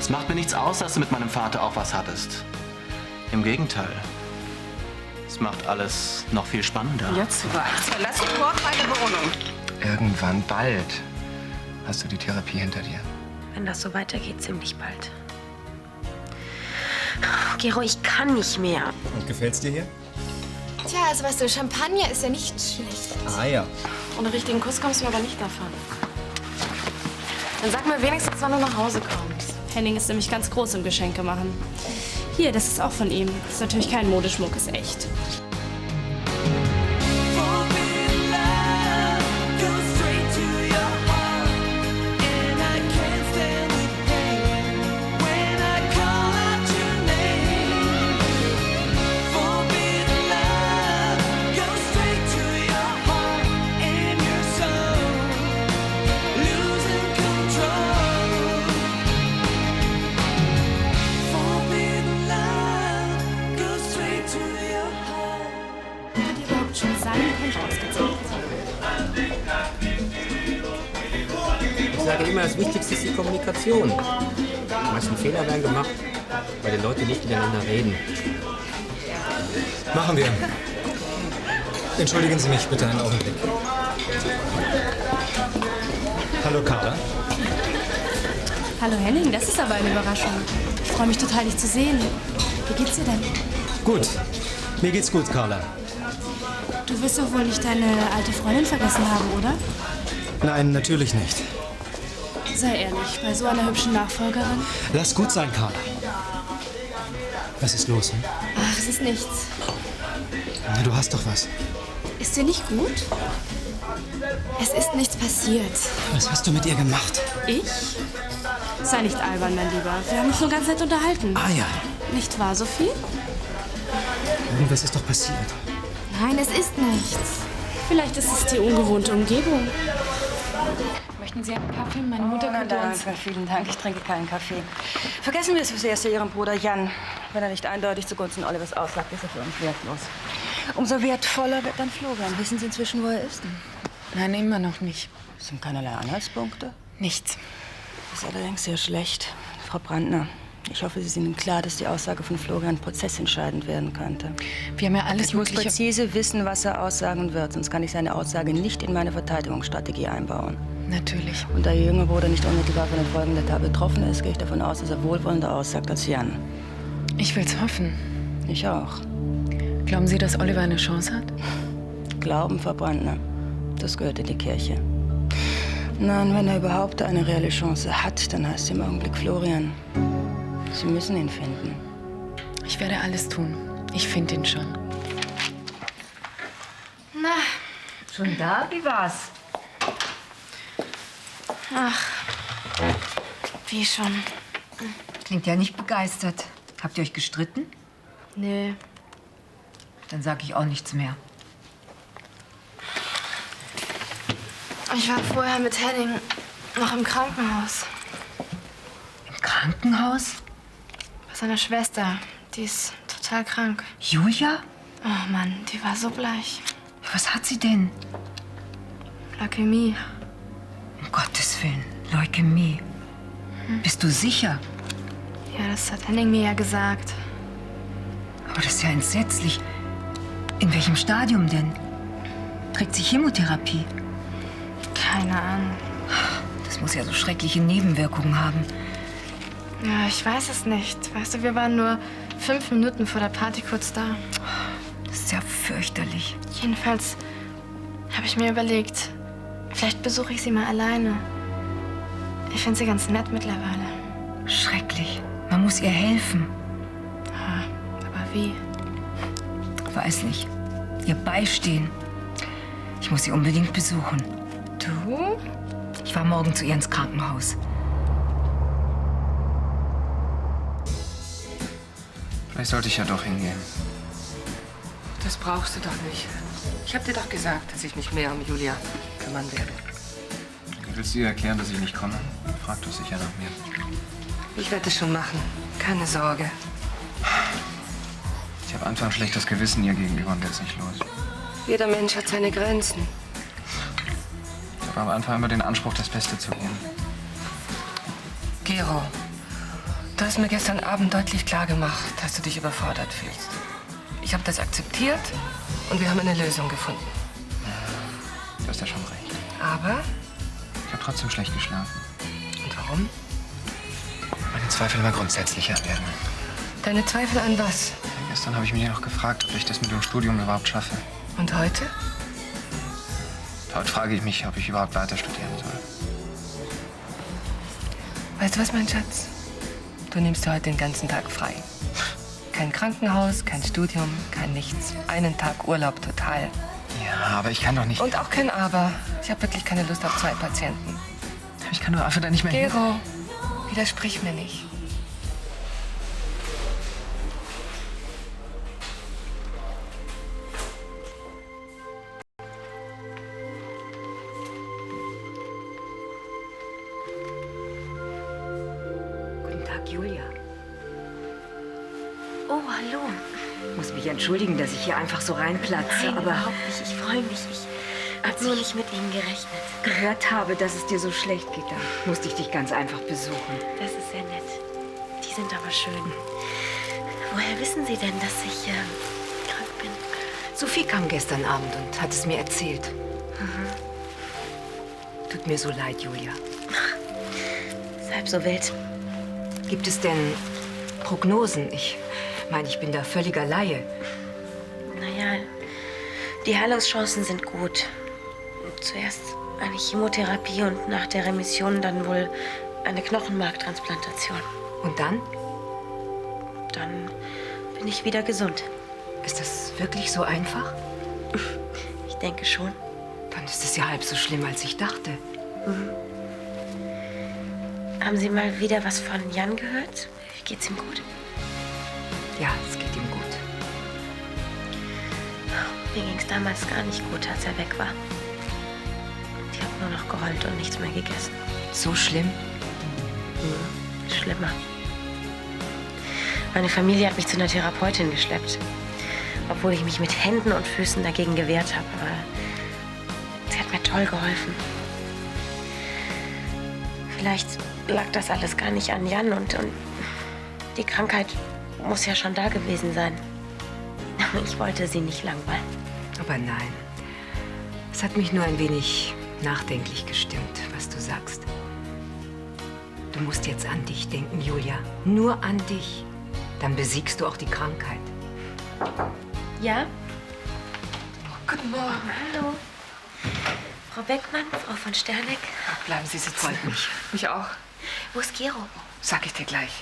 Es macht mir nichts aus, dass du mit meinem Vater auch was hattest. Im Gegenteil. Es macht alles noch viel spannender. Jetzt was? Verlass sofort meine Wohnung. Irgendwann bald hast du die Therapie hinter dir. Wenn das so weitergeht, ziemlich bald. Gero, ich kann nicht mehr. Und gefällt's dir hier? Tja, also weißt du, Champagner ist ja nicht schlecht. Ah ja. Ohne richtigen Kuss kommst du aber nicht davon. Dann sag mir wenigstens, wann du nach Hause kommst. Henning ist nämlich ganz groß im Geschenke machen. Hier, das ist auch von ihm. Das ist natürlich kein Modeschmuck, ist echt. Ich sage immer, das Wichtigste ist die Kommunikation. Die meisten Fehler werden gemacht, weil die Leute nicht miteinander reden. Machen wir. Entschuldigen Sie mich bitte einen Augenblick. Hallo Carla. Hallo Henning, das ist aber eine Überraschung. Ich freue mich total, dich zu sehen. Wie geht's dir denn? Gut. Mir geht's gut, Carla. Du wirst doch wohl nicht deine alte Freundin vergessen haben, oder? Nein, natürlich nicht. Sei ehrlich, bei so einer hübschen Nachfolgerin. Lass gut sein, Carla. Was ist los? Hm? Ach, es ist nichts. Na, du hast doch was. Ist dir nicht gut? Es ist nichts passiert. Was hast du mit ihr gemacht? Ich? Sei nicht albern, mein Lieber. Wir haben uns nur ganz nett unterhalten. Ah ja. Nicht wahr, Sophie? Irgendwas ist doch passiert. Nein, es ist nichts. Vielleicht ist es die ungewohnte Umgebung. Möchten Sie einen Kaffee? Meine Mutter könnte uns... Danke, vielen Dank. Ich trinke keinen Kaffee. Vergessen wir es fürs Erste Ihren Bruder Jan. Wenn er nicht eindeutig zugunsten Olivers aussagt, ist er für uns wertlos. Umso wertvoller wird dann Florian. Wissen Sie inzwischen, wo er ist? Nein, immer noch nicht. Es sind keinerlei Anhaltspunkte. Nichts. Das ist allerdings sehr schlecht. Frau Brandner, ich hoffe, Sie sind Ihnen klar, dass die Aussage von Florian prozessentscheidend werden könnte. Wir haben ja alles Ich muss Mögliche... präzise wissen, was er aussagen wird, sonst kann ich seine Aussage nicht in meine Verteidigungsstrategie einbauen. Natürlich. Und da Ihr jüngere Bruder nicht unmittelbar von den Folgen der Tat betroffen ist, gehe ich davon aus, dass er wohlwollender aussagt als Jan. Ich will's hoffen. Ich auch. Glauben Sie, dass Oliver eine Chance hat? Glauben, Frau Brandner, das gehört in die Kirche. Nein, wenn er überhaupt eine reelle Chance hat, dann heißt es im Augenblick Florian. Sie müssen ihn finden. Ich werde alles tun. Ich finde ihn schon. Na, Schon da? Wie war's? ach, wie schon. Klingt ja nicht begeistert. Habt ihr euch gestritten? Nö. Dann sag ich auch nichts mehr. Ich war vorher mit Henning noch im Krankenhaus. Im Krankenhaus? Bei seiner Schwester. Die ist total krank. Julia? Oh Mann, die war so bleich. Was hat sie denn? Leukämie. Um Gottes Willen, Leukämie. Bist du sicher? Ja, das hat Henning mir ja gesagt. Aber das ist ja entsetzlich. In welchem Stadium denn? Trägt sie Chemotherapie? Keine Ahnung. Das muss ja so schreckliche Nebenwirkungen haben. Ja, ich weiß es nicht. Weißt du, wir waren nur 5 Minuten vor der Party kurz da. Das ist ja fürchterlich. Jedenfalls habe ich mir überlegt, vielleicht besuche ich sie mal alleine. Ich finde sie ganz nett mittlerweile. Schrecklich. Man muss ihr helfen. Ja, aber wie? Weiß nicht. Ihr beistehen. Ich muss sie unbedingt besuchen. Du? Ich fahre morgen zu ihr ins Krankenhaus. Vielleicht sollte ich ja doch hingehen. Das brauchst du doch nicht. Ich hab dir doch gesagt, dass ich mich mehr um Julia kümmern werde. Willst du ihr erklären, dass ich nicht komme? Frag doch sicher nach mir. Ich werde es schon machen. Keine Sorge. Ich habe einfach ein schlechtes Gewissen ihr gegenüber und der ist nicht los. Jeder Mensch hat seine Grenzen. Ich habe am Anfang immer den Anspruch, das Beste zu geben. Gero, Du hast mir gestern Abend deutlich klar gemacht, dass du dich überfordert fühlst. Ich habe das akzeptiert und wir haben eine Lösung gefunden. Du hast ja schon recht. Aber? Ich habe trotzdem schlecht geschlafen. Und warum? Meine Zweifel immer grundsätzlicher werden. Deine Zweifel an was? Gestern habe ich mich noch gefragt, ob ich das mit dem Studium überhaupt schaffe. Und heute? Heute frage ich mich, ob ich überhaupt weiter studieren soll. Weißt du was, mein Schatz? Du nimmst dir heute den ganzen Tag frei. Kein Krankenhaus, kein Studium, kein nichts. Einen Tag Urlaub total. Ja, aber ich kann doch nicht... Und auch kein Aber. Ich habe wirklich keine Lust auf 2 Patienten. Ich kann nur einfach da nicht mehr hin. Gero, widersprich mir nicht. Guten Tag, Julia. Oh, hallo. Ich muss mich entschuldigen, dass ich hier einfach so reinplatze, Nein, aber überhaupt nicht. Ich freue mich. Ich habe nur nicht mit Ihnen gerechnet. gehört habe, dass es dir so schlecht geht, dann musste ich dich ganz einfach besuchen. Das ist sehr nett. Die sind aber schön. Woher wissen Sie denn, dass ich krank bin? Sophie kam gestern Abend und hat es mir erzählt. Tut mir so leid, Julia. Ist halb so wild. Gibt es denn Prognosen? Ich meine, ich bin da völliger Laie. Naja, die Heilungschancen sind gut. Zuerst eine Chemotherapie und nach der Remission dann wohl eine Knochenmarktransplantation. Und dann? Dann bin ich wieder gesund. Ist das wirklich so einfach? Ich denke schon. Dann ist es ja halb so schlimm, als ich dachte. Haben Sie mal wieder was von Jan gehört? Wie geht's ihm gut? Ja, es geht ihm gut. Mir ging's damals gar nicht gut, als er weg war. Ich habe nur noch geheult und nichts mehr gegessen. So schlimm? Schlimmer. Meine Familie hat mich zu einer Therapeutin geschleppt. Obwohl ich mich mit Händen und Füßen dagegen gewehrt habe. Aber sie hat mir toll geholfen. Vielleicht lag das alles gar nicht an Jan und die Krankheit muss ja schon da gewesen sein. Ich wollte sie nicht langweilen. Aber nein. Es hat mich nur ein wenig nachdenklich gestimmt, was du sagst. Du musst jetzt an dich denken, Julia. Nur an dich. Dann besiegst du auch die Krankheit. Ja? Guten Morgen. Hallo. Frau Beckmann, Frau von Sterneck. Bleiben Sie sitzen. Freut mich. Mich auch. Wo ist Gero? Sag ich dir gleich.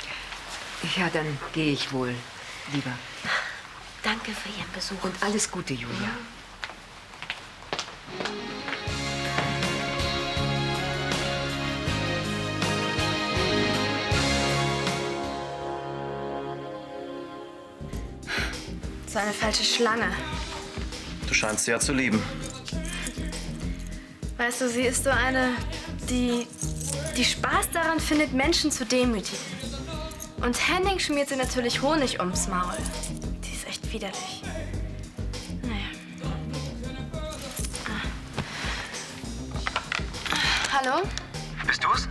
Ja, dann gehe ich wohl, lieber. Danke für Ihren Besuch. Und alles Gute, Julia. So eine falsche Schlange. Du scheinst sie ja zu lieben. Weißt du, sie ist so eine, die Spaß daran findet, Menschen zu demütigen. Und Henning schmiert sie natürlich Honig ums Maul. Die ist echt widerlich. Naja. Hallo? Bist du's?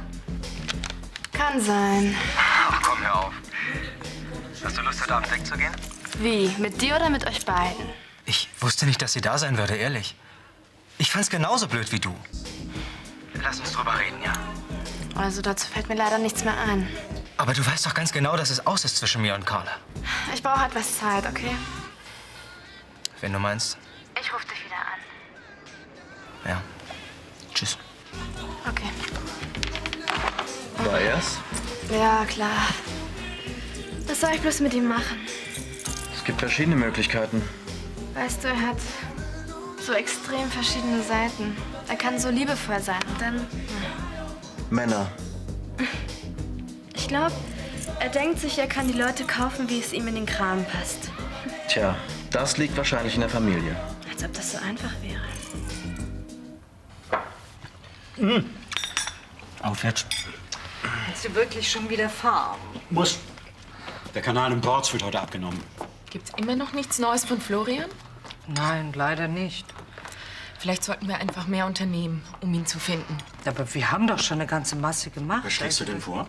Kann sein. Ach komm, hör auf. Hast du Lust, heute Abend wegzugehen? Wie? Mit dir oder mit euch beiden? Ich wusste nicht, dass sie da sein würde, ehrlich. Ich fand's genauso blöd wie du. Lass uns drüber reden, ja? Also dazu fällt mir leider nichts mehr ein. Aber du weißt doch ganz genau, dass es aus ist zwischen mir und Carla. Ich brauche etwas Zeit, okay? Wenn du meinst. Ich rufe dich wieder an. Ja. Tschüss. Okay. War er's? Ja, klar. Was soll ich bloß mit ihm machen? Es gibt verschiedene Möglichkeiten. Weißt du, er hat so extrem verschiedene Seiten. Er kann so liebevoll sein und dann... Männer. Ich glaube, er denkt sich, er kann die Leute kaufen, wie es ihm in den Kram passt. Tja, das liegt wahrscheinlich in der Familie. Als ob das so einfach wäre. Aufwärts. Willst du wirklich schon wieder fahren? Muss. Der Kanal im Ports wird heute abgenommen. Gibt's immer noch nichts Neues von Florian? Nein, leider nicht. Vielleicht sollten wir einfach mehr unternehmen, um ihn zu finden. Aber wir haben doch schon eine ganze Masse gemacht. Was schlägst du denn vor?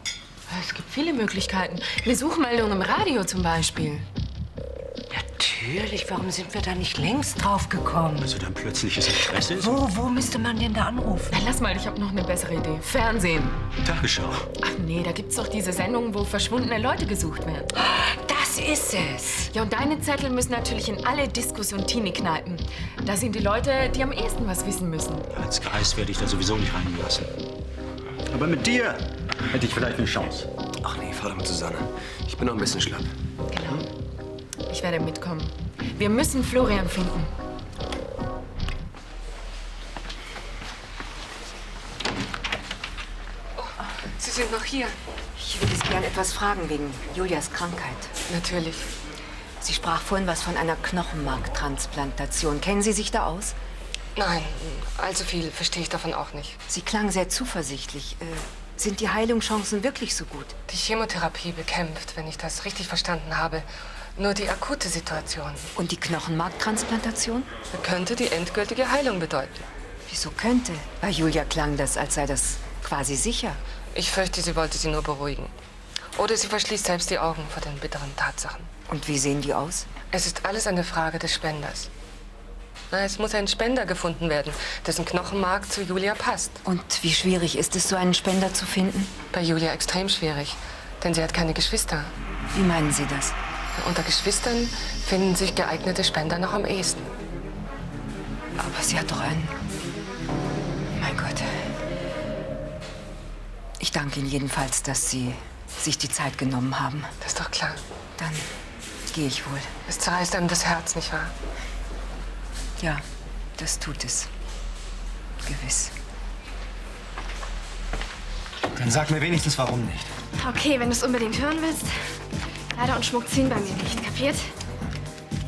Es gibt viele Möglichkeiten. Eine Suchmeldung im Radio zum Beispiel. Natürlich, warum sind wir da nicht längst drauf gekommen? Also dann plötzliches Interesse? Wo müsste man denn da anrufen? Na, lass mal, ich habe noch eine bessere Idee. Fernsehen. Tagesschau. Ach nee, da gibt's doch diese Sendungen, wo verschwundene Leute gesucht werden. Das ist es. Ja, und deine Zettel müssen natürlich in alle Discos und Teenie-Kneipen. Da sind die Leute, die am ehesten was wissen müssen. Als Geist werde ich da sowieso nicht reingelassen. Aber mit dir hätte ich vielleicht eine Chance. Ach nee, fahr doch mit Susanne. Ich bin noch ein bisschen schlapp. Genau. Ich werde mitkommen. Wir müssen Florian finden. Oh, Sie sind noch hier. Ich würde Sie gern etwas fragen wegen Julias Krankheit. Natürlich. Sie sprach vorhin was von einer Knochenmarktransplantation. Kennen Sie sich da aus? Nein, allzu viel verstehe ich davon auch nicht. Sie klang sehr zuversichtlich. Sind die Heilungschancen wirklich so gut? Die Chemotherapie bekämpft, wenn ich das richtig verstanden habe, nur die akute Situation. Und die Knochenmarktransplantation? Könnte die endgültige Heilung bedeuten. Wieso könnte? Bei Julia klang das, als sei das quasi sicher. Ich fürchte, sie wollte sie nur beruhigen. Oder sie verschließt selbst die Augen vor den bitteren Tatsachen. Und wie sehen die aus? Es ist alles eine Frage des Spenders. Es muss ein Spender gefunden werden, dessen Knochenmark zu Julia passt. Und wie schwierig ist es, so einen Spender zu finden? Bei Julia extrem schwierig, denn sie hat keine Geschwister. Wie meinen Sie das? Unter Geschwistern finden sich geeignete Spender noch am ehesten. Aber sie hat doch einen... Mein Gott. Ich danke Ihnen jedenfalls, dass Sie sich die Zeit genommen haben. Das ist doch klar. Dann gehe ich wohl. Es zerreißt einem das Herz, nicht wahr? Ja, das tut es. Gewiss. Dann sag mir wenigstens, warum nicht. Okay, wenn du es unbedingt hören willst. Kleider und Schmuck ziehen bei mir nicht, kapiert?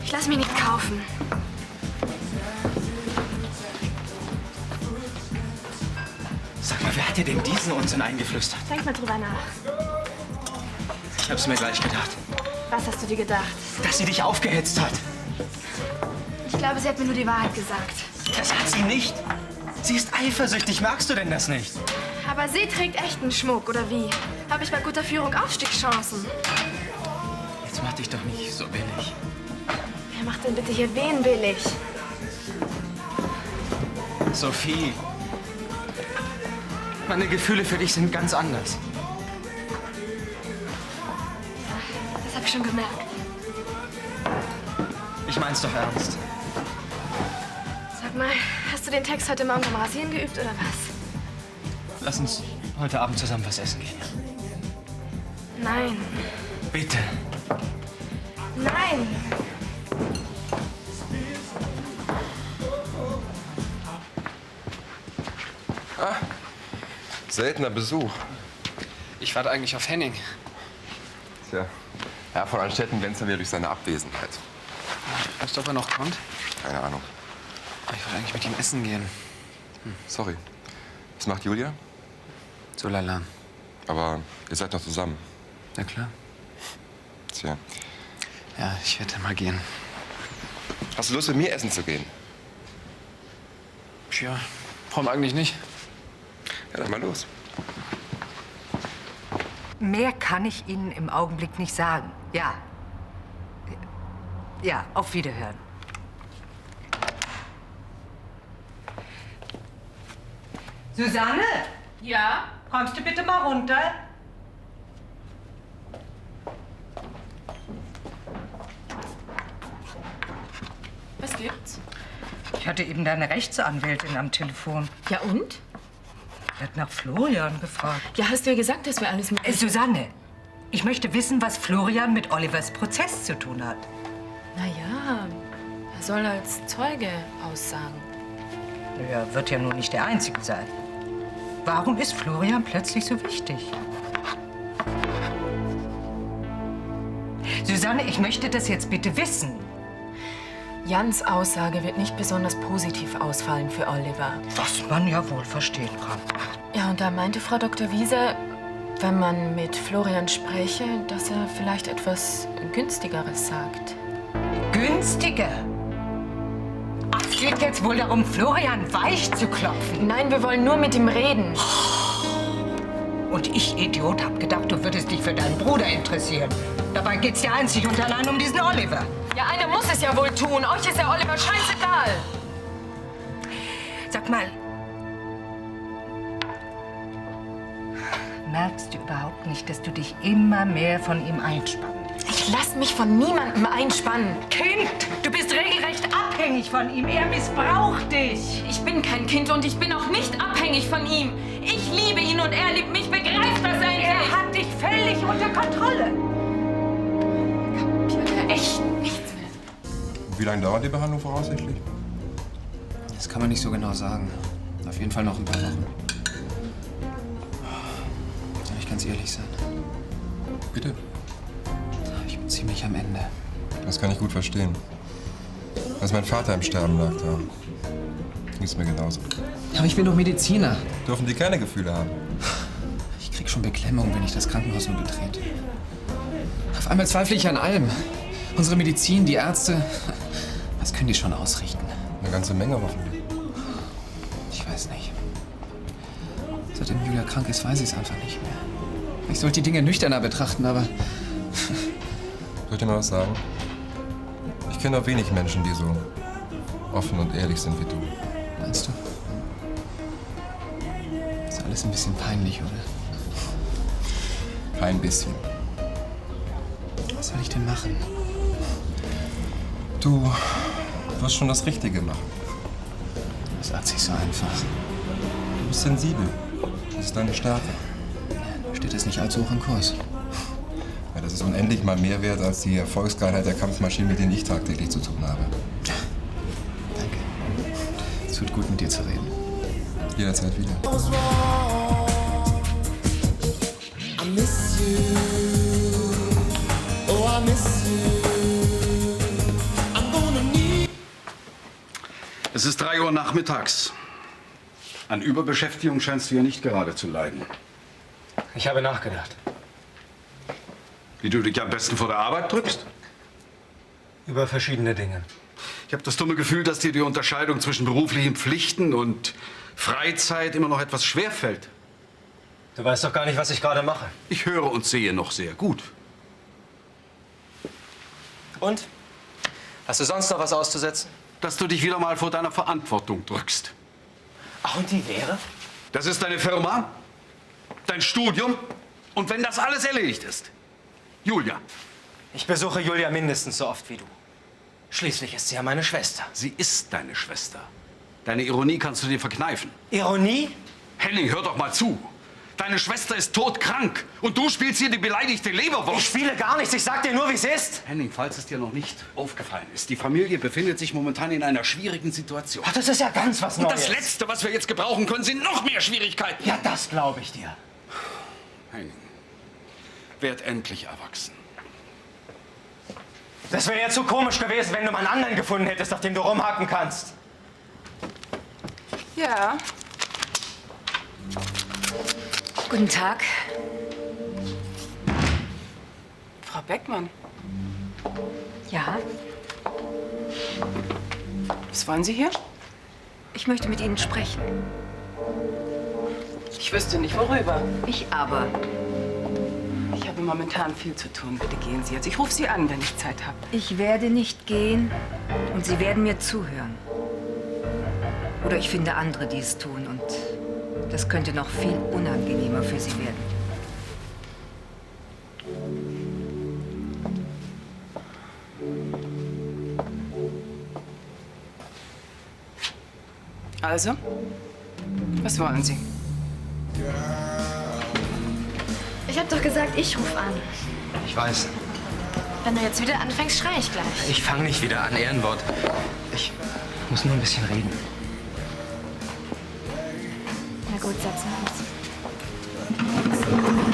Ich lass mich nicht kaufen. Sag mal, wer hat dir denn diesen Unsinn eingeflüstert? Denk mal drüber nach. Ich hab's mir gleich gedacht. Was hast du dir gedacht? Dass sie dich aufgehetzt hat. Ich glaube, sie hat mir nur die Wahrheit gesagt. Das hat sie nicht. Sie ist eifersüchtig. Merkst du denn das nicht? Aber sie trägt echten Schmuck, oder wie? Habe ich bei guter Führung Aufstiegschancen? Jetzt mach dich doch nicht so billig. Wer macht denn bitte hier wen billig? Sophie. Meine Gefühle für dich sind ganz anders. Das habe ich schon gemerkt. Ich mein's doch ernst. Sag mal, hast du den Text heute Morgen beim Rasieren geübt, oder was? Lass uns heute Abend zusammen was essen gehen. Nein. Bitte. Nein! Ah, seltener Besuch. Ich warte eigentlich auf Henning. Tja, Herr von Anstetten glänzt ja durch seine Abwesenheit. Weißt du, ob er noch kommt? Keine Ahnung. Ich wollte eigentlich mit ihm essen gehen. Sorry. Was macht Julia? So lala. Aber ihr seid noch zusammen. Na klar. Tja. Ja, ich werde mal gehen. Hast du Lust, mit mir essen zu gehen? Tja, warum eigentlich nicht? Ja, dann mal los. Mehr kann ich Ihnen im Augenblick nicht sagen. Ja. Ja, auf Wiederhören. Susanne? Ja? Kommst du bitte mal runter? Was gibt's? Ich hatte eben deine Rechtsanwältin am Telefon. Ja und? Die hat nach Florian gefragt. Ja, hast du ja gesagt, dass wir alles mit... Susanne, ich möchte wissen, was Florian mit Olivers Prozess zu tun hat. Na ja, er soll als Zeuge aussagen. Er wird ja nun nicht der Einzige sein. Warum ist Florian plötzlich so wichtig? Susanne, ich möchte das jetzt bitte wissen. Jans Aussage wird nicht besonders positiv ausfallen für Oliver. Was man ja wohl verstehen kann. Ja, und da meinte Frau Dr. Wiese, wenn man mit Florian spräche, dass er vielleicht etwas Günstigeres sagt. Günstiger? Es geht jetzt wohl darum, Florian weich zu klopfen. Nein, wir wollen nur mit ihm reden. Und ich, Idiot, hab gedacht, du würdest dich für deinen Bruder interessieren. Dabei geht's ja einzig und allein um diesen Oliver. Ja, einer muss es ja wohl tun. Euch ist der Oliver scheißegal. Sag mal, merkst du überhaupt nicht, dass du dich immer mehr von ihm einspannst? Ich lass mich von niemandem einspannen. Kind, du bist regelrecht abhängig von ihm. Er missbraucht dich. Ich bin kein Kind und ich bin auch nicht abhängig von ihm. Ich liebe ihn und er liebt mich. Begreift das endlich? Er hat dich völlig unter Kontrolle. Kapiert er echt nichts mehr? Wie lange dauert die Behandlung voraussichtlich? Das kann man nicht so genau sagen. Auf jeden Fall noch ein paar Wochen. Soll ich ganz ehrlich sein? Bitte? Ich bin ziemlich am Ende. Das kann ich gut verstehen. Als mein Vater im Sterben lag, da ging es mir genauso. Ja, aber ich bin doch Mediziner. Dürfen die keine Gefühle haben? Ich krieg schon Beklemmung, wenn ich das Krankenhaus nur betrete. Auf einmal zweifle ich an allem. Unsere Medizin, die Ärzte, was können die schon ausrichten? Eine ganze Menge hoffentlich. Ich weiß nicht. Seitdem Julia krank ist, weiß ich es einfach nicht mehr. Ich sollte die Dinge nüchterner betrachten, aber... Soll ich dir mal was sagen? Ich kenne auch wenig Menschen, die so offen und ehrlich sind wie du. Meinst du? Ist alles ein bisschen peinlich, oder? Kein bisschen. Was soll ich denn machen? Du wirst schon das Richtige machen. Das sagt sich so einfach. Du bist sensibel. Das ist deine Stärke. Steht das nicht allzu hoch im Kurs? Ja, das ist unendlich mal mehr wert als die Erfolgsgeilheit der Kampfmaschinen, mit denen ich tagtäglich zu tun habe. Danke. Es tut gut, mit dir zu reden. Jederzeit wieder. I miss you. Oh, I miss you. I'm gonna need. Es ist 3 Uhr nachmittags. An Überbeschäftigung scheinst du ja nicht gerade zu leiden. Ich habe nachgedacht. Wie du dich am besten vor der Arbeit drückst? Über verschiedene Dinge. Ich habe das dumme Gefühl, dass dir die Unterscheidung zwischen beruflichen Pflichten und Freizeit immer noch etwas schwerfällt. Du weißt doch gar nicht, was ich gerade mache. Ich höre und sehe noch sehr gut. Und? Hast du sonst noch was auszusetzen? Dass du dich wieder mal vor deiner Verantwortung drückst. Ach, und die wäre? Das ist deine Firma, dein Studium und wenn das alles erledigt ist. Julia. Ich besuche Julia mindestens so oft wie du. Schließlich ist sie ja meine Schwester. Sie ist deine Schwester. Deine Ironie kannst du dir verkneifen. Ironie? Henning, hör doch mal zu. Deine Schwester ist todkrank und du spielst hier die beleidigte Leberwurst. Ich spiele gar nichts, ich sag dir nur, wie es ist. Henning, falls es dir noch nicht aufgefallen ist, die Familie befindet sich momentan in einer schwierigen Situation. Ach, das ist ja ganz was Neues. Und das Letzte, was wir jetzt gebrauchen können, sind noch mehr Schwierigkeiten. Ja, das glaube ich dir. Henning, werd endlich erwachsen. Das wäre ja zu komisch gewesen, wenn du mal einen anderen gefunden hättest, auf dem du rumhaken kannst. Ja. Guten Tag. Frau Beckmann, Ja, was wollen Sie hier? ich möchte mit Ihnen sprechen. Ich wüsste nicht, worüber. Ich aber. Ich habe momentan viel zu tun. Bitte gehen Sie jetzt. Ich rufe Sie an, wenn ich Zeit habe. Ich werde nicht gehen und Sie werden mir zuhören. Oder ich finde andere, die es tun und das könnte noch viel unangenehmer für Sie werden. Also, was wollen Sie? Ich hab doch gesagt, ich ruf an. Ich weiß. Wenn du jetzt wieder anfängst, schrei ich gleich. Ich fange nicht wieder an, Ehrenwort. Ich muss nur ein bisschen reden. Na gut, setzen wir uns.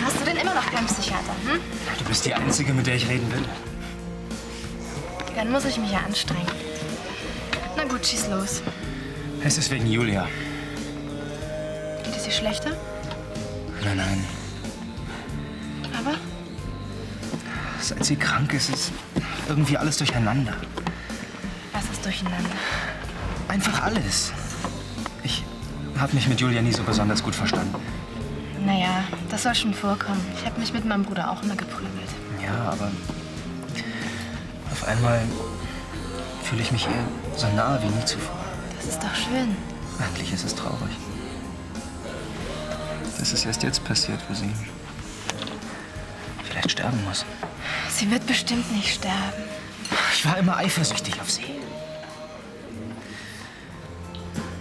Hast du denn immer noch keinen Psychiater, hm? Du bist die Einzige, mit der ich reden will. Dann muss ich mich ja anstrengen. Na gut, schieß los. Es ist wegen Julia. Geht es dir schlechter? Nein, nein. Aber? Seit sie krank ist, ist irgendwie alles durcheinander. Was ist durcheinander? Einfach alles. Ich habe mich mit Julia nie so besonders gut verstanden. Naja, das soll schon vorkommen. Ich habe mich mit meinem Bruder auch immer geprügelt. Ja, aber auf einmal fühle ich mich ihr so nahe wie nie zuvor. Das ist doch schön. Eigentlich ist es traurig. Das ist erst jetzt passiert, wo sie vielleicht sterben muss. Sie wird bestimmt nicht sterben. Ich war immer eifersüchtig auf sie.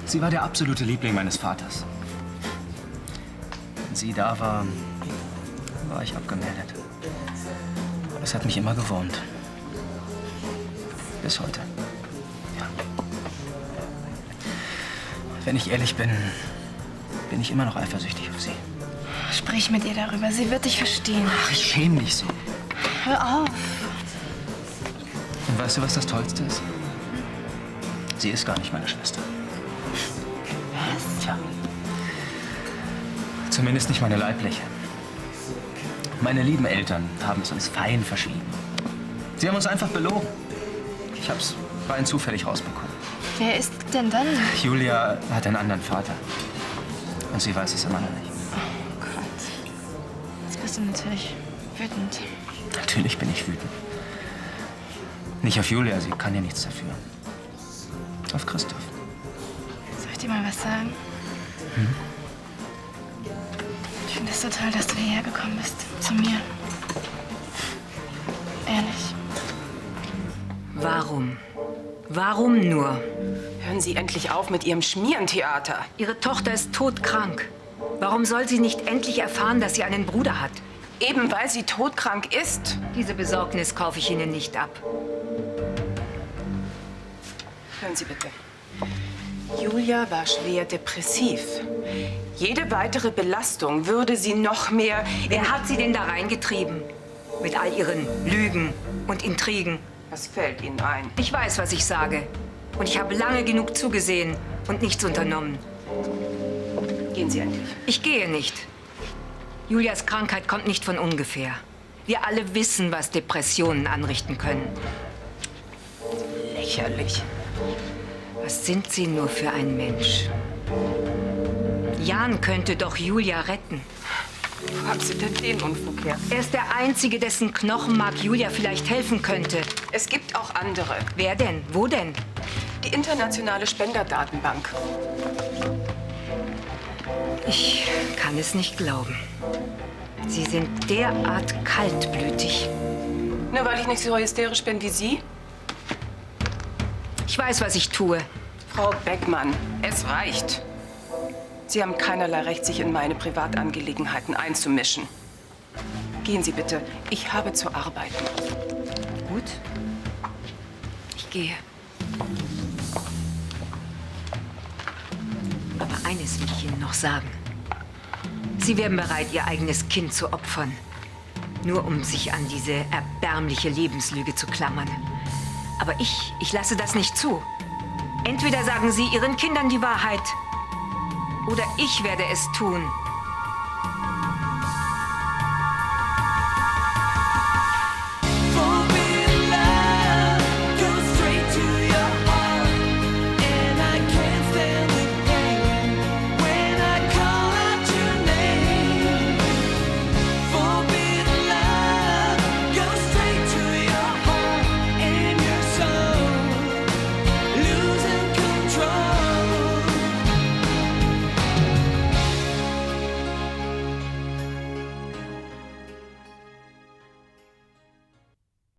Sie war der absolute Liebling meines Vaters. Wenn sie da war, war ich abgemeldet. Das hat mich immer gewurmt. Bis heute. Ja. Wenn ich ehrlich bin, bin ich immer noch eifersüchtig auf sie. Sprich mit ihr darüber. Sie wird dich verstehen. Ach, ich schäme mich so. Hör auf. Und weißt du, was das Tollste ist? Sie ist gar nicht meine Schwester. Was? Tja. Zumindest nicht meine leibliche. Meine lieben Eltern haben es uns fein verschwiegen. Sie haben uns einfach belogen. Ich hab's rein zufällig rausbekommen. Wer ist denn dann? Julia hat einen anderen Vater. Und sie weiß es immer noch nicht. Oh Gott. Jetzt bist du natürlich wütend. Natürlich bin ich wütend. Nicht auf Julia, sie kann ja nichts dafür. Auf Christoph. Soll ich dir mal was sagen? Hm? Ich finde es so toll, dass du hierher gekommen bist. Zu mir. Ehrlich. Warum? Warum nur? Hören Sie endlich auf mit Ihrem Schmierentheater. Ihre Tochter ist todkrank. Warum soll sie nicht endlich erfahren, dass sie einen Bruder hat? Eben weil sie todkrank ist. Diese Besorgnis kaufe ich Ihnen nicht ab. Hören Sie bitte. Julia war schwer depressiv. Jede weitere Belastung würde sie noch mehr... Wer hat sie denn da reingetrieben? Mit all ihren Lügen und Intrigen. Was fällt Ihnen ein? Ich weiß, was ich sage. Und ich habe lange genug zugesehen und nichts unternommen. Gehen Sie endlich. Ich gehe nicht. Julias Krankheit kommt nicht von ungefähr. Wir alle wissen, was Depressionen anrichten können. Lächerlich. Was sind Sie nur für ein Mensch? Jan könnte doch Julia retten. Wo haben Sie denn den Unfug her? Er ist der Einzige, dessen Knochenmark Julia vielleicht helfen könnte. Es gibt auch andere. Wer denn? Wo denn? Die internationale Spenderdatenbank. Ich kann es nicht glauben. Sie sind derart kaltblütig. Nur weil ich nicht so hysterisch bin wie Sie? Ich weiß, was ich tue. Frau Beckmann, es reicht. Sie haben keinerlei Recht, sich in meine Privatangelegenheiten einzumischen. Gehen Sie bitte. Ich habe zu arbeiten. Gut. Ich gehe. Aber eines will ich Ihnen noch sagen. Sie wären bereit, Ihr eigenes Kind zu opfern. Nur um sich an diese erbärmliche Lebenslüge zu klammern. Aber ich lasse das nicht zu. Entweder sagen Sie Ihren Kindern die Wahrheit, oder ich werde es tun.